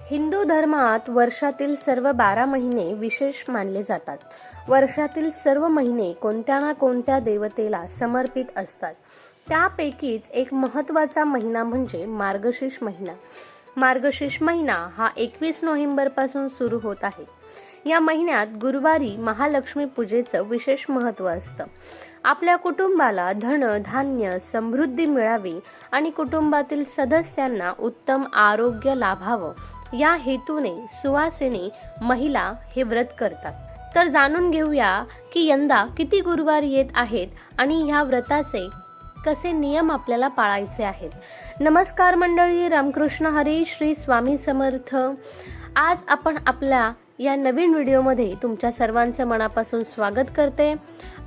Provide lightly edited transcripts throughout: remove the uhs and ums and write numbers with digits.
हिंदू धर्मात वर्षातील सर्व 12 महिने विशेष मानले जातात. वर्षातील सर्व महिने कोणत्या ना कोणत्या देवतेला समर्पित असतात. त्यापैकीच एक महत्त्वाचा महिना म्हणजे मार्गशीर्ष महिना. मार्गशीर्ष महिना हा 21 नोव्हेंबर पासून सुरू होत आहे. या महिन्यात गुरुवारी महालक्ष्मी पूजेचं विशेष महत्त्व असतं. आपल्या कुटुंबाला धन धान्य समृद्धी मिळावी आणि कुटुंबातील सदस्यांना उत्तम आरोग्य लाभावं या हेतूने सुवासिनी महिला हे व्रत करतात. तर जाणून घेऊया की यंदा किती गुरुवार येत आहेत आणि ह्या व्रताचे कसे नियम आपल्याला पाळायचे आहेत. नमस्कार मंडळी, रामकृष्ण हरी, श्री स्वामी समर्थ. आज आपण आपल्या या नवीन व्हिडिओमध्ये तुमच्या सर्वांचं मनापासून स्वागत करते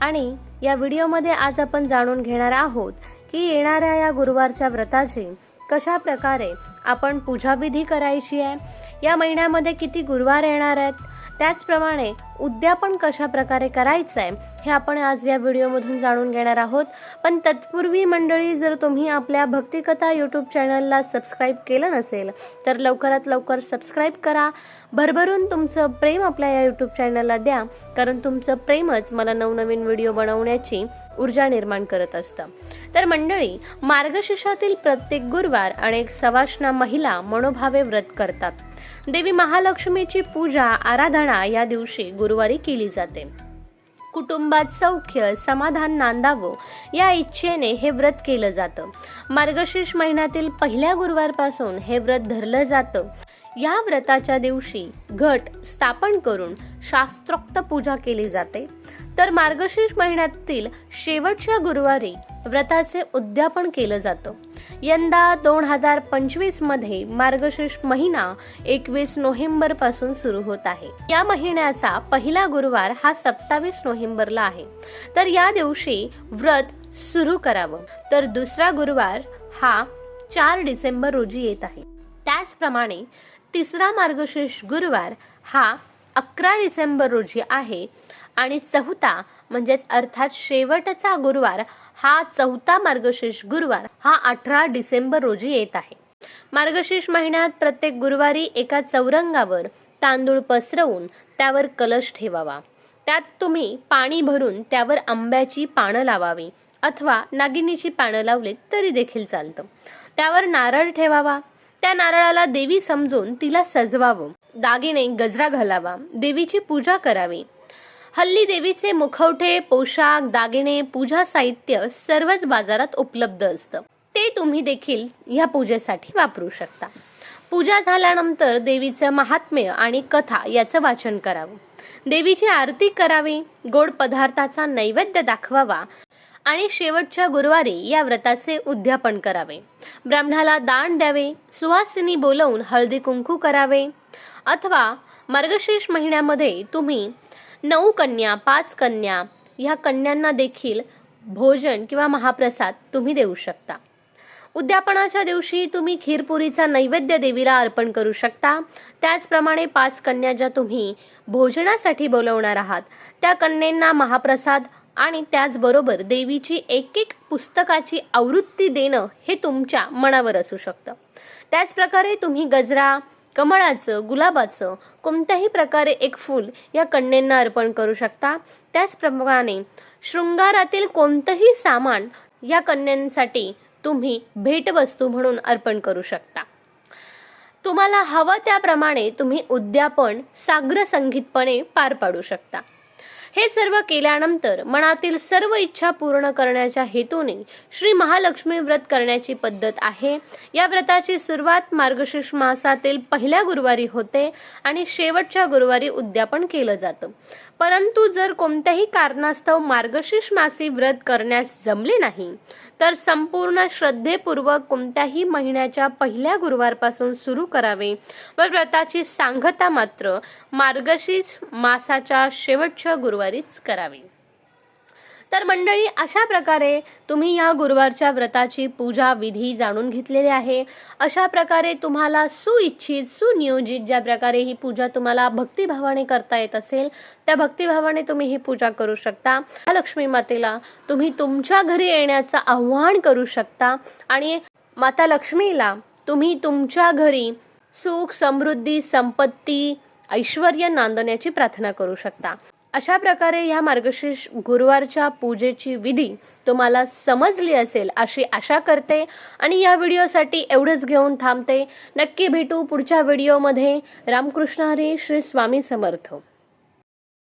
आणि या व्हिडिओमध्ये आज आपण जाणून घेणार आहोत की येणाऱ्या या गुरुवारच्या व्रताची कशा प्रकारे आपण पूजाविधी करायची आहे, या महिन्यामध्ये किती गुरुवार येणार आहेत, त्याचप्रमाणे उद्यापन कशा प्रकारे करायचं आहे हे आपण आज या व्हिडिओमधून जाणून घेणार आहोत. पण तत्पूर्वी मंडळी, जर तुम्ही आपल्या भक्तिकथा यूट्यूब चॅनलला सबस्क्राईब केलं नसेल तर लवकरात लवकर सबस्क्राईब करा. भरभरून तुमचं प्रेम आपल्या या यूट्यूब चॅनलला द्या, कारण तुमचं प्रेमच मला नवनवीन व्हिडिओ बनवण्याची ऊर्जा निर्माण करत असतं. तर मंडळी, मार्गशीर्षातील प्रत्येक गुरुवार अनेक सवाष्ण महिला मनोभावे व्रत करतात. देवी महालक्ष्मीची पूजा आराधना या दिवशी गुरुवारी केली जाते. कुटुंबात सौख्य समाधान नांदावं या इच्छेने हे व्रत केलं जातं. मार्गशीर्ष महिन्यातील पहिल्या गुरुवारपासून हे व्रत धरलं जातं. या व्रताच्या दिवशी घट स्थापन करून शास्त्रोक्त पूजा केली जाते. तर मार्गशीर्ष महिन्यातील शेवटच्या गुरुवारी व्रताचे उद्यापन केलं जातं. यंदा 2025 मध्ये मार्गशीर्ष महिना 21 नोव्हेंबर पासून सुरू होत आहे. या महिन्याचा पहिला गुरुवार हा 27 नोव्हेंबरला आहे. तर या दिवशी व्रत सुरू करावं. तर दुसरा गुरुवार हा 4 डिसेंबर रोजी येत आहे. त्याचप्रमाणे तिसरा मार्गशीर्ष गुरुवार हा 11 डिसेंबर रोजी आहे आणि चौथा म्हणजेच अर्थात शेवटचा गुरुवार हा चौथा मार्गशीर्ष गुरुवार हा 18 डिसेंबर रोजी येत आहे. मार्गशीर्ष महिन्यात प्रत्येक गुरुवारी एका चौरंगावर तांदूळ पसरवून त्यावर कलश ठेवावा. त्यात तुम्ही पाणी भरून त्यावर आंब्याची पानं लावावी अथवा नागिनीची पानं लावली तरी देखील चालतं. त्यावर नारळ ठेवावा. त्या नारळाला देवी समजून तिला सजवावं. दागिने गजरा घालावा. देवीची पूजा करावी. हल्ली देवीचे मुखवटे, पोशाख, दागिने, पूजा साहित्य सर्वच बाजारात उपलब्ध असतं. ते तुम्ही देखील या पूजेसाठी वापरू शकता. पूजा झाल्यानंतर देवीचं महात्म्य आणि कथा याचं वाचन करावं. देवीची आरती करावी. गोड पदार्थाचा नैवेद्य दाखवावा आणि शेवटच्या गुरुवारी या व्रताचे उद्यापन करावे. ब्राह्मणाला दान द्यावे. सुवासिनी बोलवून हळदी कुंकू करावे. अथवा मार्गशीर्ष महिन्यामध्ये तुम्ही 9 कन्या 5 कन्या ह्या कन्यांना देखील भोजन किंवा महाप्रसाद तुम्ही देऊ शकता. उद्यापनाच्या दिवशी तुम्ही खीरपुरीचा नैवेद्य देवीला अर्पण करू शकता. त्याचप्रमाणे 5 कन्या ज्या तुम्ही भोजनासाठी बोलवणार आहात त्या कन्यांना महाप्रसाद आणि त्याचबरोबर देवीची एक पुस्तकाची आवृत्ती देणं हे तुमच्या मनावर असू शकतं. त्याचप्रकारे तुम्ही गजरा, कमळाचं, गुलाबाचं कोणत्याही प्रकारे एक फूल या कन्यांना अर्पण करू शकता. त्याचप्रमाणे शृंगारातील कोणतंही सामान या कन्यांसाठी तुम्ही भेटवस्तू म्हणून अर्पण करू शकता. तुम्हाला हवं त्याप्रमाणे तुम्ही उद्यापन साग्र संगीतपणे पार पाडू शकता. हे सर्व केल्यानंतर मनातील सर्व इच्छा पूर्ण करण्याच्या हेतूने श्री महालक्ष्मी व्रत करण्याची पद्धत आहे. या व्रताची सुरुवात मार्गशीर्ष मासातील पहिल्या गुरुवारी होते आणि शेवटच्या गुरुवारी उद्यापन केलं जातं. परंतु जर कोणत्याही कारणास्तव मार्गशीर्ष मासी व्रत करण्यास जमले नाही तर संपूर्ण श्रद्धेपूर्वक कोणत्याही महिन्याच्या पहिल्या गुरुवारपासून सुरू करावे व व्रताची सांगता मात्र मार्गशीर्ष मासाच्या शेवटच्या गुरुवारीच करावी. तर मंडळी, अशा प्रकारे तुम्ही या गुरुवारच्या व्रताची पूजा विधी जाणून घेतलेली आहे. अशा प्रकारे तुम्हाला सुइच्छित सुनियोजित ज्या प्रकारे ही पूजा तुम्हाला भक्तिभावाने करता येत असेल त्या भक्तिभावाने तुम्ही ही पूजा करू शकता. लक्ष्मी मातेला तुम्ही तुमच्या घरी येण्याचं आव्हान करू शकता आणि माता लक्ष्मीला तुम्ही तुमच्या घरी सुख, समृद्धी, संपत्ती, ऐश्वर्य नांदण्याची प्रार्थना करू शकता. अशा प्रकारे ह्या मार्गशीर्ष गुरुवारच्या पूजेची विधी तुम्हाला समजली असेल अशी आशा करते आणि या व्हिडिओसाठी एवढंच घेऊन थांबते. नक्की भेटू पुढच्या व्हिडिओमध्ये. रामकृष्ण हरी. श्री स्वामी समर्थ.